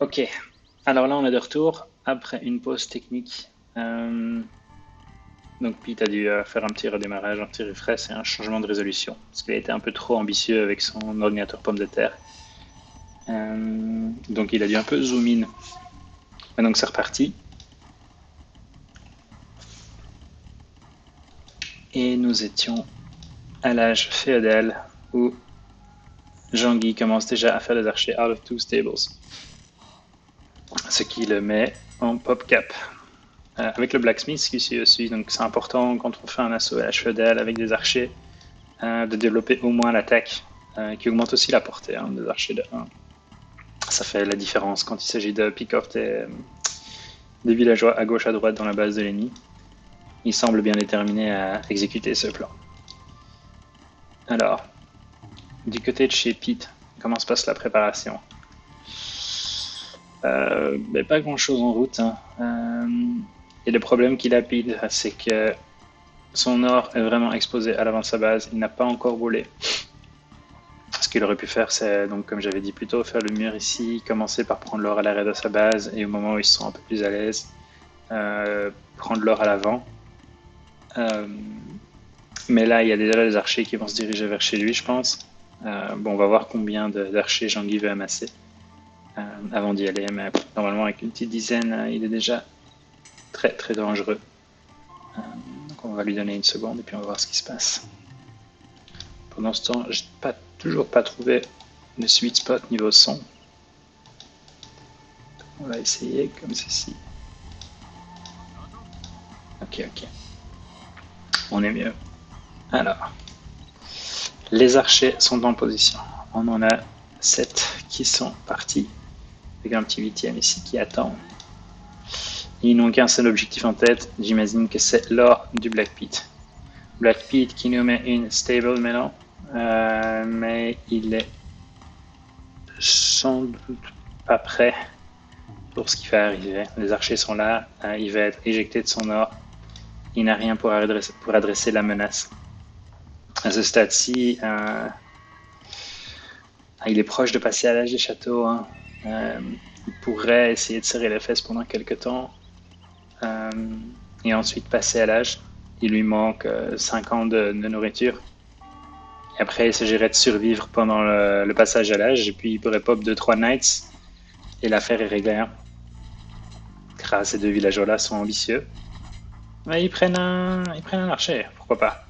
Ok, alors là on est de retour après une pause technique. Donc Pete a dû faire un petit redémarrage, un petit refresh et un changement de résolution. Parce qu'il a été un peu trop ambitieux avec son ordinateur pomme de terre. Donc il a dû un peu zoom in. Et donc c'est reparti. Et nous étions à l'âge féodal où Jean-Guy commence déjà à faire des archers out of two stables. Ce qui le met en pop cap. Avec le blacksmith qui suit aussi, donc c'est important quand on fait un assaut à l'âge féodal avec des archers de développer au moins l'attaque qui augmente aussi la portée des archers de 1. Ça fait la différence quand il s'agit de pick-off des villageois à gauche à droite dans la base de l'ennemi. Il semble bien déterminé à exécuter ce plan. Alors, du côté de chez Pete, comment se passe la préparation? Pas grand chose en route. Et le problème qu'il a, Pete, c'est que son or est vraiment exposé à l'avant de sa base. Il n'a pas encore volé. Ce qu'il aurait pu faire, c'est, donc, comme j'avais dit plus tôt, faire le mur ici, commencer par prendre l'or à l'arrière de sa base, et au moment où ils sont un peu plus à l'aise, prendre l'or à l'avant. Mais là, il y a déjà les archers qui vont se diriger vers chez lui, je pense. Bon, on va voir combien d'archers Jean-Guy veut amasser avant d'y aller, mais normalement, avec une petite dizaine, il est déjà très très dangereux. Donc on va lui donner une seconde et puis on va voir ce qui se passe. Pendant ce temps, je n'ai toujours pas trouvé le sweet spot niveau son. On va essayer comme ceci. Ok. On est mieux. Alors, les archers sont en position. On en a 7 qui sont partis. Avec un petit 8e ici qui attend. Ils n'ont qu'un seul objectif en tête. J'imagine que c'est l'or du Black Pete. Black Pete qui nous met une stable maintenant. Mais il est sans doute pas prêt pour ce qui va arriver. Les archers sont là. Il va être éjecté de son or. Il n'a rien pour adresser la menace. À ce stade-ci, il est proche de passer à l'âge des châteaux. Il pourrait essayer de serrer les fesses pendant quelques temps et ensuite passer à l'âge. Il lui manque 5 ans de nourriture. Et après, il s'agirait de survivre pendant le passage à l'âge. Et puis, il pourrait pop 2-3 knights. Et l'affaire est réglée. Car ces deux villageois-là sont ambitieux. Mais ils prennent un archer. Pourquoi pas?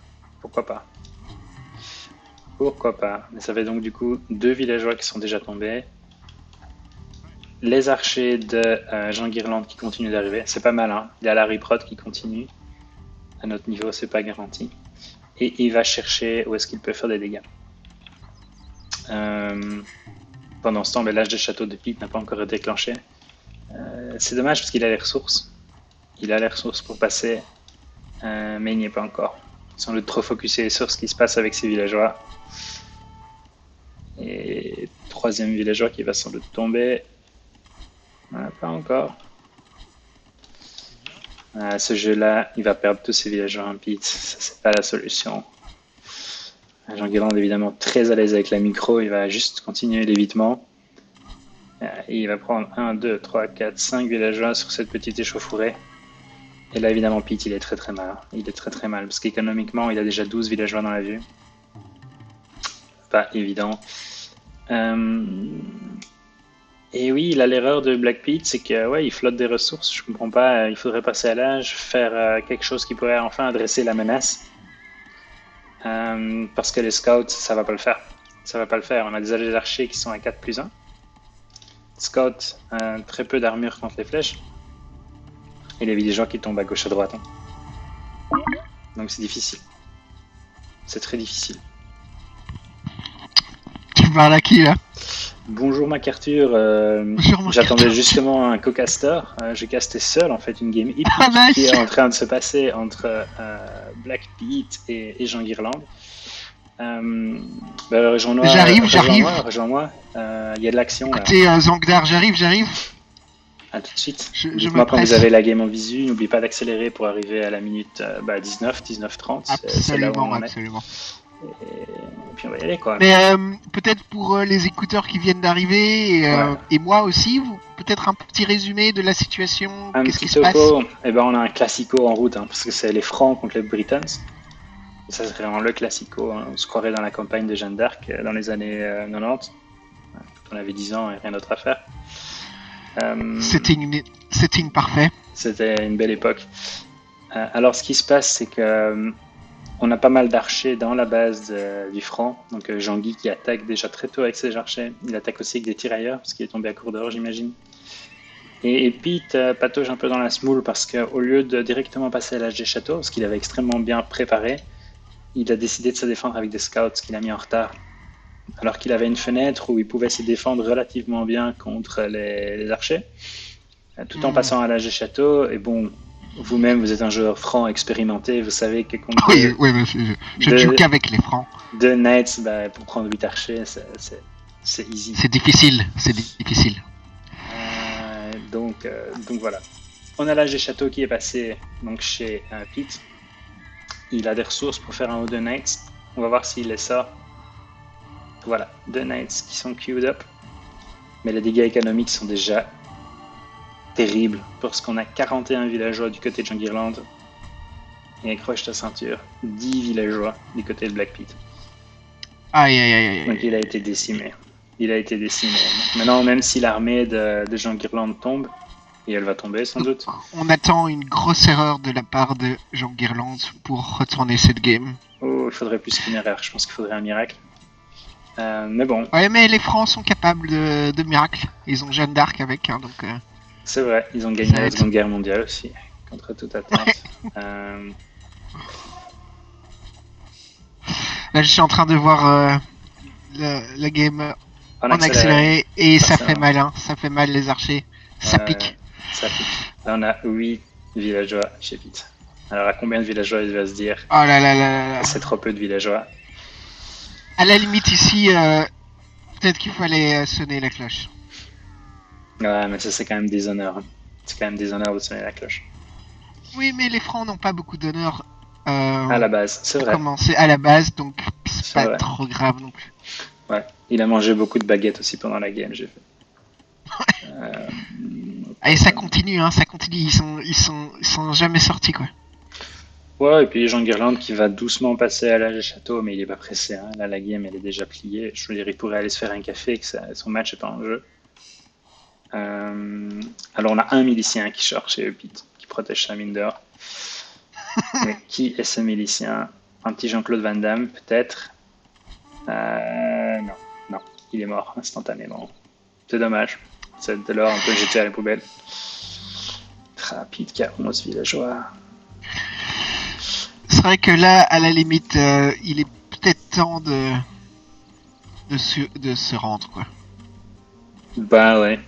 Mais ça fait donc du coup 2 villageois qui sont déjà tombés. Les archers de Jean Guirlande qui continuent d'arriver. C'est pas mal, hein. Il y a la Riprod qui continue. À notre niveau, c'est pas garanti. Et il va chercher où est-ce qu'il peut faire des dégâts. Pendant ce temps, l'âge de château de Pete n'a pas encore été déclenché. C'est dommage parce qu'il a les ressources. Il a les ressources pour passer, mais il n'y est pas encore. Il semble trop focusé sur ce qui se passe avec ses villageois. Et 3e villageois qui va sans doute tomber. Pas encore. Ce jeu-là, il va perdre tous ses villageois en Pete. Ça, c'est pas la solution. Jean Guirlande, évidemment, très à l'aise avec la micro. Il va juste continuer l'évitement. Et il va prendre 1, 2, 3, 4, 5 villageois sur cette petite échauffourée. Et là, évidemment, Pete, il est très mal. Il est très mal, parce qu'économiquement, il a déjà 12 villageois dans la vue. Pas évident. Et oui, il a l'erreur de Black Pete, c'est que ouais, il flotte des ressources. Je comprends pas. Il faudrait passer à l'âge, faire quelque chose qui pourrait enfin adresser la menace. Parce que les scouts, ça va pas le faire. On a des archers qui sont à 4+1. Scouts, très peu d'armure contre les flèches. Et les villageois qui tombent à gauche à droite. Donc c'est difficile. C'est très difficile. Tu parles à qui là? Bonjour MacArthur, j'attendais justement un co-caster. J'ai casté seul en fait une game épique qui est en train de se passer entre Black Pete et Jean Guirlande. Rejoins-moi. Rejoins-moi. Il y a de l'action là. Écoutez, Zangdar, j'arrive. À tout de suite. Dites-moi quand vous avez la game en visu. N'oubliez pas d'accélérer pour arriver à la minute 19, 19:30. Absolument. Et puis on va y aller, quoi. Mais peut-être pour les écouteurs qui viennent d'arriver et moi aussi, peut-être un petit résumé de la situation. Un Qu'est-ce petit qui se passe? topo, eh ben, on a un classico en route, hein, parce que c'est les Francs contre les Britons. Et ça, c'est vraiment le classico. Hein. On se croirait dans la campagne de Jeanne d'Arc dans les années 90. Quand on avait 10 ans et rien d'autre à faire. Setting parfait. C'était une belle époque. Alors, ce qui se passe, c'est que on a pas mal d'archers dans la base du franc. Donc, Jean-Guy qui attaque déjà très tôt avec ses archers. Il attaque aussi avec des tirailleurs, parce qu'il est tombé à court d'or, j'imagine. Et Pete patauge un peu dans la smoule, parce qu'au lieu de directement passer à l'âge des châteaux, parce qu'il avait extrêmement bien préparé, il a décidé de se défendre avec des scouts qu'il a mis en retard. Alors qu'il avait une fenêtre où il pouvait se défendre relativement bien contre les archers, tout en passant à l'âge des châteaux. Et bon, vous-même, vous êtes un joueur franc expérimenté, vous savez que contre Oui, mais je ne joue qu'avec les francs. 2 knights, pour prendre 8 archers, c'est easy. C'est difficile. Donc voilà. On a l'âge des châteaux qui est passé donc chez Pete. Il a des ressources pour faire un ou 2 knights. On va voir s'il les sort. Voilà, 2 knights qui sont queued up. Mais les dégâts économiques sont déjà terribles parce qu'on a 41 villageois du côté de Jungirland. Et accroche ta ceinture, 10 villageois du côté de Black Pete. Aïe. Donc il a été décimé. Maintenant, même si l'armée de Jungirland tombe, et elle va tomber sans doute. On attend une grosse erreur de la part de Jungirland pour retourner cette game. Oh, il faudrait plus qu'une erreur. Je pense qu'il faudrait un miracle. Mais bon. Ouais, mais les Francs sont capables de miracles. Ils ont Jeanne d'Arc avec, hein, donc. C'est vrai, ils ont gagné la Seconde Guerre mondiale aussi, contre toute attente. Là, je suis en train de voir la game en accéléré et ça fait mal, hein. Ça fait mal les archers. Ça pique. Ça pique. Là, on a 8 villageois chez Pete. Alors, à combien de villageois il va se dire? Oh là. C'est trop peu de villageois. À la limite, ici, peut-être qu'il fallait sonner la cloche. Ouais, mais ça, c'est quand même déshonneur. Hein. C'est quand même déshonneur de sonner la cloche. Oui, mais les Francs n'ont pas beaucoup d'honneur. À la base, c'est vrai. Commencer à la base, donc c'est pas trop grave non plus. Ouais, il a mangé beaucoup de baguettes aussi pendant la game, j'ai fait. Et ça continue, hein, ça continue. Ils sont jamais sortis, quoi. Ouais, et puis Jungirland qui va doucement passer à l'âge des châteaux, mais il est pas pressé. Hein. Là, la game, elle est déjà pliée. Je veux dire, il pourrait aller se faire un café, que son match est pas en jeu. Alors, on a un milicien qui cherche chez Pete, qui protège sa mine d'or. Mais qui est ce milicien? Un petit Jean-Claude Van Damme, peut-être? Non, il est mort instantanément. C'est dommage. C'est de l'or un peu jeté à la poubelle. Rapide qui a 11 villageois. C'est vrai que là, à la limite, il est peut-être temps de se rendre, quoi. Bah ouais.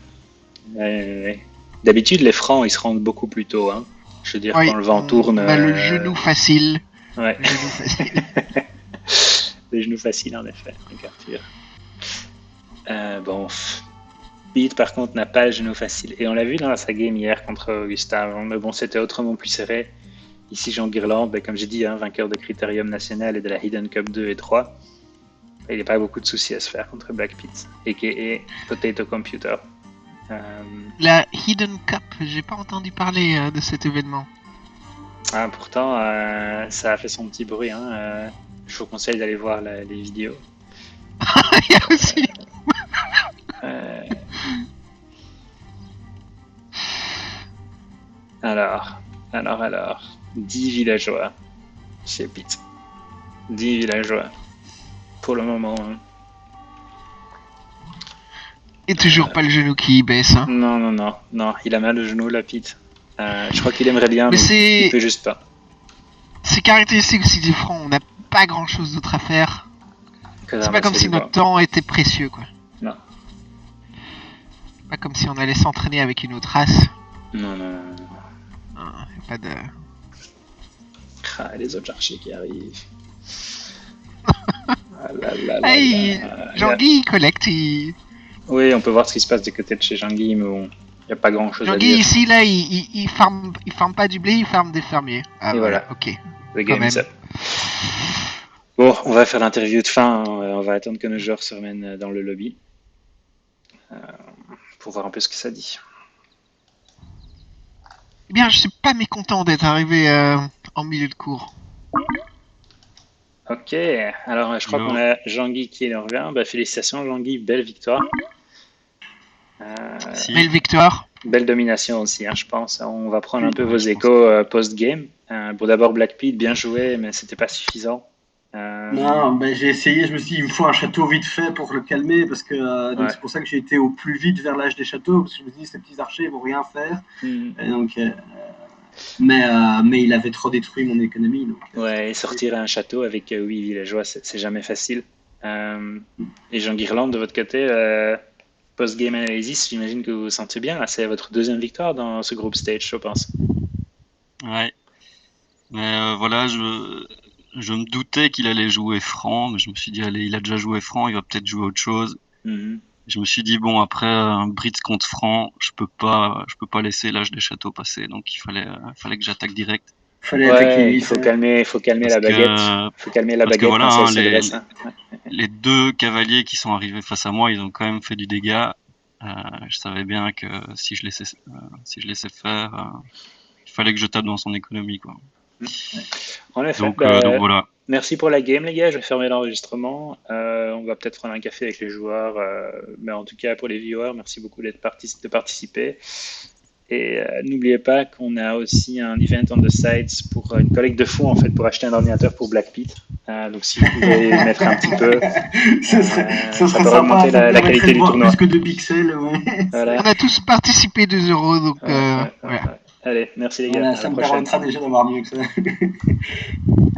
D'habitude, les Francs, ils se rendent beaucoup plus tôt. Hein. Je veux dire, quand le vent tourne... On a le genou facile. Ouais. Le genou facile. Le genou facile, en effet, avec Arthur. Bon... Pete, par contre, n'a pas le genou facile. Et on l'a vu dans sa game hier contre Gustave. Mais bon, c'était autrement plus serré. Ici, Jungirland, comme j'ai dit, hein, vainqueur de Critérium National et de la Hidden Cup 2 et 3. Il n'y a pas beaucoup de soucis à se faire contre Black Pete, a.k.a. Potato Computer. La Hidden Cup, j'ai pas entendu parler de cet événement. Ah, pourtant, ça a fait son petit bruit. Hein. Je vous conseille d'aller voir les vidéos. Il y a aussi... Alors, 10 villageois chez Pete. 10 villageois. Pour le moment. Hein. Et toujours pas le genou qui baisse. Hein. Non, il a mal au genou, là, Pete. Je crois qu'il aimerait bien, mais il peut juste pas. C'est caractéristique aussi des Francs, on n'a pas grand chose d'autre à faire. C'est pas comme si notre temps était précieux, quoi. Non. Pas comme si on allait s'entraîner avec une autre race. Non. Pas de... Ah, les autres archers qui arrivent. Hey, Jean-Guy, il collecte, Oui, on peut voir ce qui se passe du côté de chez Jean-Guy, mais bon, il n'y a pas grand-chose à dire. Jean-Guy, ici, là, il farme pas du blé, il farme des fermiers. Ah, et voilà. Ok. The game is up. Bon, on va faire l'interview de fin. On va attendre que nos joueurs se remènent dans le lobby pour voir un peu ce que ça dit. Eh bien, je suis pas mécontent d'être arrivé en milieu de cours. Ok, alors je crois qu'on a Jean-Guy qui revient. Bah, félicitations Jean-Guy, belle victoire. Belle victoire. Belle domination aussi, hein, je pense. On va prendre un peu vos échos post-game. Bon, d'abord Black Pete, bien joué, mais c'était pas suffisant. Non, ben, j'ai essayé, je me suis dit, il me faut un château vite fait pour le calmer, parce que donc Ouais. c'est pour ça que j'ai été au plus vite vers l'âge des châteaux, parce que je me suis dit, ces petits archers ils vont rien faire. Et donc, mais il avait trop détruit mon économie. Donc, Ouais, et sortir un château avec 8 villageois, c'est jamais facile. Et Jean Guirlande, de votre côté, post-game analysis, j'imagine que vous vous sentez bien. Là, c'est votre deuxième victoire dans ce groupe stage, je pense. Ouais. Mais voilà, je me doutais qu'il allait jouer franc, mais je me suis dit, allez, il a déjà joué franc, il va peut-être jouer autre chose. Je me suis dit, bon, après un Brits contre franc, je peux pas laisser l'âge des châteaux passer, donc il fallait que j'attaque direct. Ouais, il faut calmer la baguette. Il faut calmer la baguette voilà, quand ça se dresse. Les deux cavaliers qui sont arrivés face à moi, ils ont quand même fait du dégât. Je savais bien que si je laissais faire, il fallait que je tape dans son économie, quoi. En effet, Donc voilà. Merci pour la game, les gars. Je vais fermer l'enregistrement. On va peut-être prendre un café avec les joueurs. Mais en tout cas, pour les viewers, merci beaucoup de participer. Et n'oubliez pas qu'on a aussi un event on the sides pour une collecte de fonds en fait pour acheter un ordinateur pour Black Pete. Donc si vous pouvez mettre un petit peu, ça peut augmenter la qualité du tournoi. Plus que 2 pixels, ouais. Voilà. On a tous participé 2 euros, donc voilà. Allez, merci les gars. Voilà, ça me permettra déjà d'avoir mieux que ça.